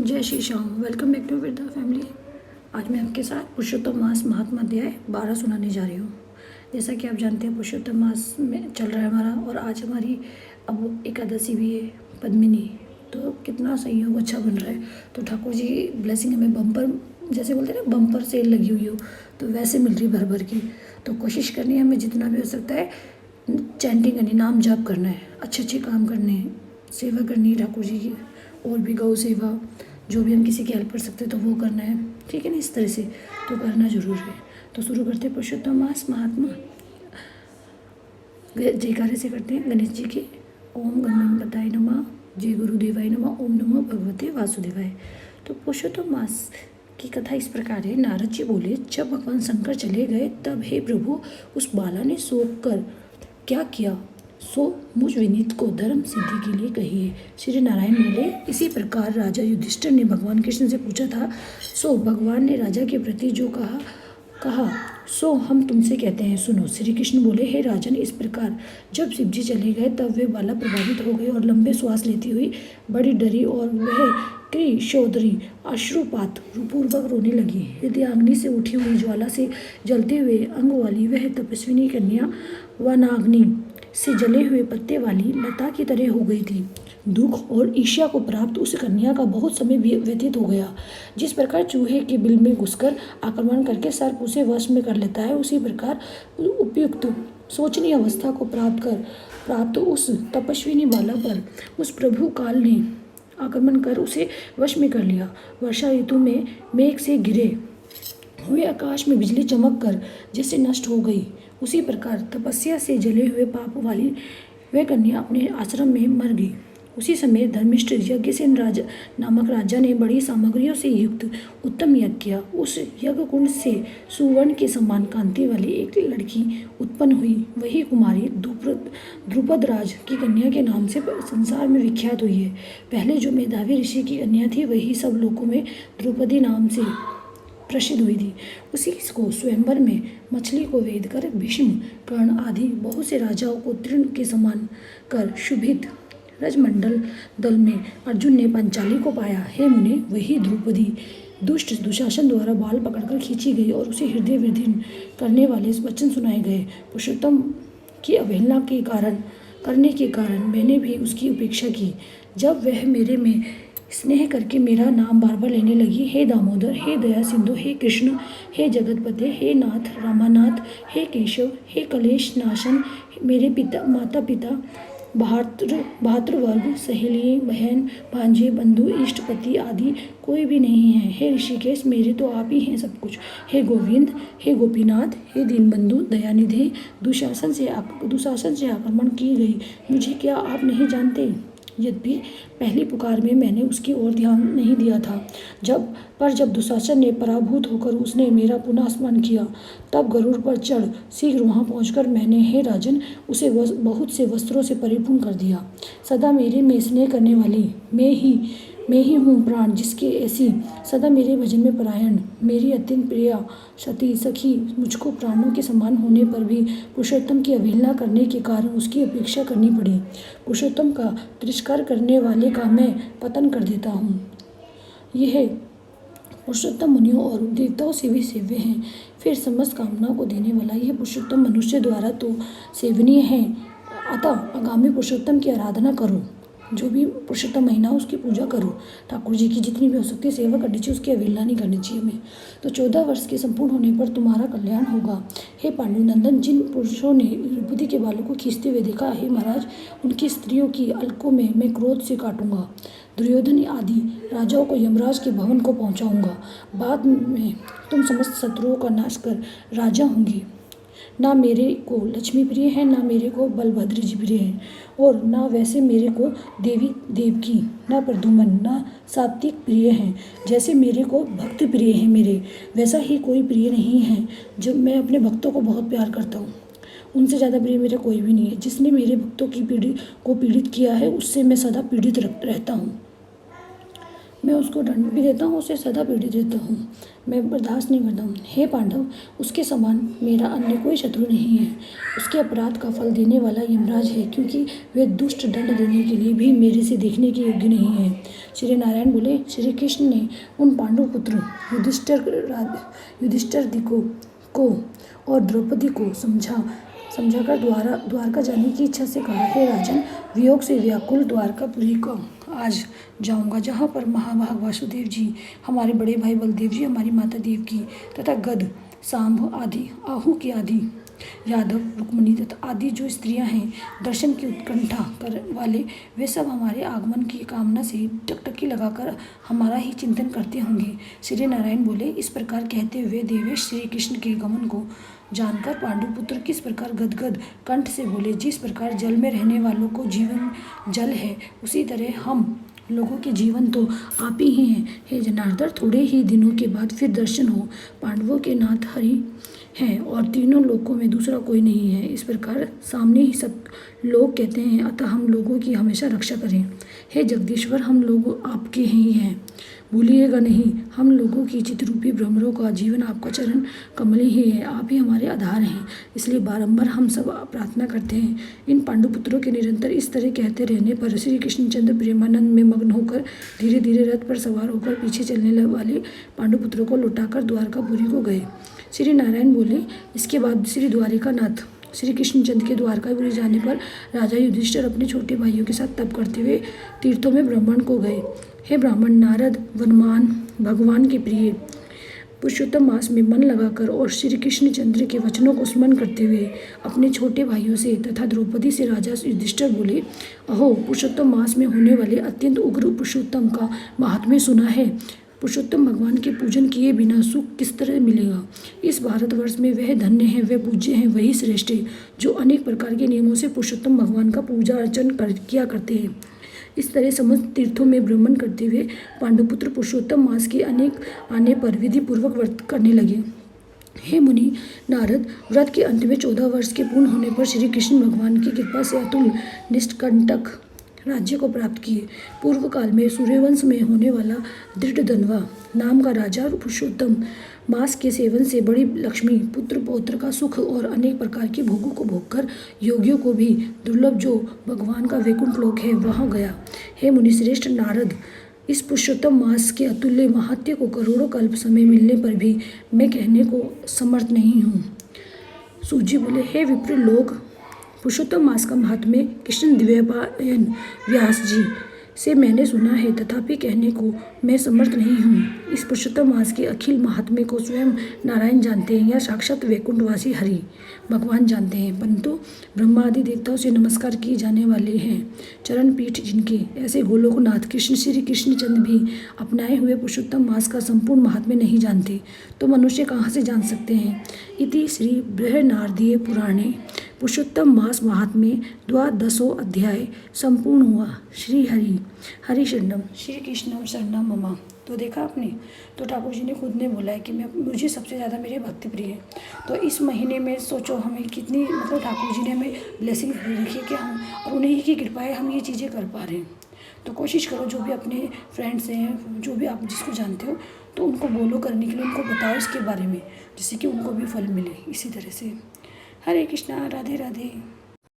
जय Shri Shyam. Welcome back to with the family. आज मैं आपके साथ पुरुषोत्तम मास महात्मा अध्याय 12 सुनाने जा रही हूँ। जैसा कि आप जानते हैं पुरुषोत्तम मास में चल रहा है हमारा, और आज हमारी अब एकादशी भी है, पद्मिनी। तो कितना संयोग अच्छा बन रहा है। तो ठाकुर जी ब्लेसिंग हमें बम्पर, जैसे बोलते हैं ना बम्पर सेल लगी हुई हो, तो वैसे मिल रही भर भर की। तो कोशिश करनी है हमें जितना भी हो सकता है, चैंटिंग करनी, नाम जाप करना है, अच्छे अच्छे काम करने हैं, सेवा करनी है ठाकुर जी की, और भी गौ सेवा, जो भी हम किसी की हेल्प कर सकते हैं तो वो करना है। ठीक है ना, इस तरह से तो करना जरूर है। तो शुरू करते हैं पुरुषोत्तम मास महात्मा। जयकारे से करते हैं गणेश जी की। ओम गणपताय नमः, जय गुरुदेवाय नमः, ओम नमो भगवते वासुदेवाय। तो पुरुषोत्तम मास की कथा इस प्रकार है। नारद जी बोले, जब भगवान शंकर चले गए तब हे प्रभु, उस बाला ने सोच कर क्या किया सो मुझ विनीत को धर्म सिद्धि के लिए कहिए। श्री नारायण बोले, इसी प्रकार राजा युधिष्ठिर ने भगवान कृष्ण से पूछा था, सो भगवान ने राजा के प्रति जो कहा सो हम तुमसे कहते हैं, सुनो। श्री कृष्ण बोले, हे राजन, इस प्रकार जब शिव जी चले गए तब वे बाला प्रभावित हो गई और लंबे श्वास लेती हुई बड़ी डरी, और वह क्रीशोदरी अश्रुपात पूर्वक रोने लगी। हृदयाग्नि से उठी हुई ज्वाला से जलते हुए अंग वाली वह तपस्विनी कन्या वनाग्नि से जले हुए पत्ते वाली लता की तरह हो गई थी। दुख और ईर्ष्या को प्राप्त उस कन्या का बहुत समय व्यतीत हो गया। जिस प्रकार चूहे के बिल में घुसकर आक्रमण करके सर्प उसे वश में कर लेता है, उसी प्रकार उपयुक्त सोचनीय अवस्था को प्राप्त उस तपस्विनी बाला पर उस प्रभु काल ने आक्रमण कर उसे वश में कर लिया। वर्षा ऋतु में मेघ से गिरे हुए आकाश में बिजली चमक कर जैसे नष्ट हो गई, उसी प्रकार तपस्या से जले हुए पाप वाली वह कन्या अपने आश्रम में मर गई। उसी समय धर्मिष्ठ यज्ञसेन नामक राजा ने बड़ी सामग्रियों से युक्त उत्तम यज्ञ किया। उस यज्ञ कुंड से सुवर्ण के समान कांति वाली एक लड़की उत्पन्न हुई। वही कुमारी द्रुपद राज की कन्या के नाम से संसार में विख्यात हुई है। पहले जो मेधावी ऋषि की कन्या थी वही सब लोगों में द्रौपदी नाम से प्रसिद्ध हुई थी। उसी को स्वयंवर में मछली को वेद कर भीष्म, कर्ण आदि बहुत से राजाओं को तृण के समान कर शुभित रजमंडल दल में अर्जुन ने पंचाली को पाया। हे मुने, वही द्रौपदी दुष्ट दुशासन द्वारा बाल पकड़कर खींची गई और उसे हृदय विदीर्ण करने वाले वचन सुनाए गए। पुरुषोत्तम की अवहेलना करने के कारण मैंने भी उसकी उपेक्षा की। जब वह मेरे में स्नेह करके मेरा नाम बार बार लेने लगी, हे दामोदर, हे दया सिंधु, हे कृष्ण, हे जगतपते, हे नाथ रामानाथ, हे केशव, हे कलेश नाशन, मेरे माता पिता, भातृवर्ग, सहेली, बहन, भांजे, बंधु, इष्टपति आदि कोई भी नहीं है। हे ऋषिकेश, मेरे तो आप ही हैं सब कुछ। हे गोविंद, हे गोपीनाथ, हे दीनबंधु, दयानिधे, दुशासन से आक्रमण की गई मुझे क्या आप नहीं जानते? यद्यपि पहली पुकार में मैंने उसकी ओर ध्यान नहीं दिया था, जब दुशासन ने पराभूत होकर उसने मेरा पुनः स्मरण किया, तब गरुड़ पर चढ़ शीघ्र वहां पहुंचकर मैंने, हे राजन, उसे बहुत से वस्त्रों से परिपूर्ण कर दिया। सदा मेरे में स्नेह करने वाली मैं ही हूँ प्राण, जिसके ऐसी सदा मेरे भजन में परायण मेरी अत्यंत प्रिया सती सखी मुझको प्राणों के समान होने पर भी पुरुषोत्तम की अवहेलना करने के कारण उसकी अपेक्षा करनी पड़ी। पुरुषोत्तम का तिरस्कार करने वाले का मैं पतन कर देता हूँ। यह पुरुषोत्तम मुनियों और देवताओं से भी सेव्य हैं। फिर समस्त कामनाओं को देने वाला यह पुरुषोत्तम मनुष्य द्वारा तो सेवनीय है, अतः आगामी पुरुषोत्तम की आराधना करो। जो भी पुरुषोत्तम महीना उसकी पूजा करो, ठाकुर जी की जितनी भी हो सकती है सेवा करनी चाहिए, उसकी अवहेलना नहीं करनी चाहिए हमें। तो 14 वर्ष के संपूर्ण होने पर तुम्हारा कल्याण होगा। हे पांडुनंदन, जिन पुरुषों ने द्रौपदी के बालों को खींचते हुए देखा, हे महाराज, उनकी स्त्रियों की अलकों में मैं क्रोध से काटूंगा। दुर्योधन आदि राजाओं को यमराज के भवन को पहुंचाऊंगा। बाद में तुम समस्त शत्रुओं का नाश कर राजा होंगे। ना मेरे को लक्ष्मी प्रिय है, ना मेरे को बलभद्र जी प्रिय है, और ना वैसे मेरे को देवी देवकी, ना प्रद्युम्न, ना सात्विक प्रिय हैं। जैसे मेरे को भक्त प्रिय है मेरे, वैसा ही कोई प्रिय नहीं है। जब मैं अपने भक्तों को बहुत प्यार करता हूँ, उनसे ज़्यादा प्रिय मेरा कोई भी नहीं है। जिसने मेरे भक्तों की पीड़ित किया है, उससे मैं सदा पीड़ित रहता हूँ। मैं उसको दंड भी देता हूँ, उसे सदा पीड़ित देता हूँ, मैं बर्दाश्त नहीं करता हूँ। हे पांडव, उसके समान मेरा अन्य कोई शत्रु नहीं है। उसके अपराध का फल देने वाला यमराज है, क्योंकि वे दुष्ट दंड देने के लिए भी मेरे से देखने के योग्य नहीं है। श्री नारायण बोले, श्री कृष्ण ने उन पांडु पुत्र युधिष्ठिर को और द्रौपदी को समझाकर द्वारका जाने की इच्छा से कहा, हे राजन, वियोग से व्याकुल द्वारकापुरी को आज जाऊंगा, जहाँ पर महाभाग वासुदेव जी, हमारे बड़े भाई बलदेव जी, हमारी माता देवकी तथा गद, सांब आदि, आहुति आदि, यादव, रुक्मिणी तथा आदि जो स्त्रियां हैं, दर्शन की उत्कंठा कर वाले, वे सब हमारे आगमन की कामना से टकटकी लगाकर हमारा ही चिंतन करते होंगे। श्री नारायण बोले, इस प्रकार कहते हुए देवेश श्री कृष्ण के गमन को जानकर पांडुपुत्र किस प्रकार गदगद कंठ से बोले, जिस प्रकार जल में रहने वालों को जीवन जल है, उसी तरह हम लोगों के जीवन तो आप ही हैं। हे जनार्दन, थोड़े ही दिनों के बाद फिर दर्शन हो। पांडवों के नाथ हरि हैं और तीनों लोकों में दूसरा कोई नहीं है। इस प्रकार सामने ही सब लोग कहते हैं, अतः हम लोगों की हमेशा रक्षा करें। हे जगदीश्वर, हम लोग आपके ही हैं, भूलिएगा नहीं। हम लोगों की चित्तरूपी भ्रमरों का जीवन आपका चरण कमल ही है, आप ही हमारे आधार हैं। इसलिए बारंबार हम सब प्रार्थना करते हैं। इन पांडुपुत्रों के निरंतर इस तरह कहते रहने पर श्री कृष्णचंद्र प्रेमानंद में मग्न होकर धीरे धीरे रथ पर सवार होकर पीछे चलने वाले पांडुपुत्रों को लौटाकर द्वारकापुरी को गए। श्री नारायण बोले, इसके बाद श्री द्वारिकानाथ श्री कृष्णचंद्र के द्वारकापुरी जाने पर राजा युधिष्ठिर अपने छोटे भाइयों के साथ तप करते हुए तीर्थों में भ्रमण को गए। हे ब्राह्मण, नारद वनमान भगवान के प्रिय पुरुषोत्तम मास में मन लगाकर और श्री कृष्णचंद्र के वचनों को स्मरण करते हुए अपने छोटे भाइयों से तथा द्रौपदी से राजा युधिष्ठिर बोले, अहो, पुरुषोत्तम मास में होने वाले अत्यंत उग्र पुरुषोत्तम का महात्म्य सुना है। पुरुषोत्तम भगवान के पूजन किए बिना सुख किस तरह मिलेगा। इस भारतवर्ष में वह धन्य है, वह पूज्य है, वही श्रेष्ठ है जो अनेक प्रकार के नियमों से पुरुषोत्तम भगवान का पूजा अर्चन किया करते हैं। इस तरह समस्त तीर्थों में भ्रमण करते हुए पांडुपुत्र पुरुषोत्तम मास के अनेक आने पर विधि पूर्वक व्रत करने लगे। हे मुनि नारद, व्रत के अंत में 14 वर्ष के पूर्ण होने पर श्री कृष्ण भगवान की कृपा से अतुल निष्कंटक राज्य को प्राप्त किए। पूर्व काल में सूर्यवंश में होने वाला दृढ़धन्वा नाम का राजा पुरुषोत्तम मांस के सेवन से बड़ी लक्ष्मी, पुत्र पौत्र का सुख और अनेक प्रकार के भोगों को भोगकर योगियों को भी दुर्लभ जो भगवान का वैकुंठ लोक है वहाँ गया। हे मुनिश्रेष्ठ नारद, इस पुरुषोत्तम मास के अतुल्य महात्म्य को करोड़ों कल्प समय मिलने पर भी मैं कहने को समर्थ नहीं हूँ। सूजी बोले, हे विप्र लोग, पुरुषोत्तम मास का महात्म्य कृष्ण द्वैपायन व्यास जी से मैंने सुना है, तथापि कहने को मैं समर्थ नहीं हूँ। इस पुरुषोत्तम मास के अखिल महात्म्य को स्वयं नारायण जानते हैं या साक्षात वैकुंठवासी हरि भगवान जानते हैं, परंतु ब्रह्मा आदि देवताओं से नमस्कार किए जाने वाले हैं चरण पीठ जिनके, ऐसे गोलोकनाथ कृष्ण श्री कृष्णचंद्र भी अपनाए हुए पुरुषोत्तम मास का संपूर्ण महात्म्य नहीं जानते, तो मनुष्य कहाँ से जान सकते हैं। इति श्री बृहन्नारदीय पुराणे पुरुषोत्तम मास महात्म्य 12वां अध्याय संपूर्ण हुआ। श्री हरि शरणम श्री कृष्णम शरणम मम। तो देखा आपने, तो ठाकुर जी ने खुद ने बोला है कि मुझे सबसे ज़्यादा मेरे भक्ति प्रिय है। तो इस महीने में सोचो हमें कितनी, मतलब ठाकुर जी ने हमें ब्लेसिंग रखी है कि हम, और उन्हीं की कृपा है हम ये चीज़ें कर पा रहे हैं। तो कोशिश करो, जो भी अपने फ्रेंड्स हैं, जो भी आप जिसको जानते हो, तो उनको बोलो करने के लिए, उनको बताओ इसके बारे में, जिससे कि उनको भी फल मिले। इसी तरह से हरे कृष्णा, राधे राधे।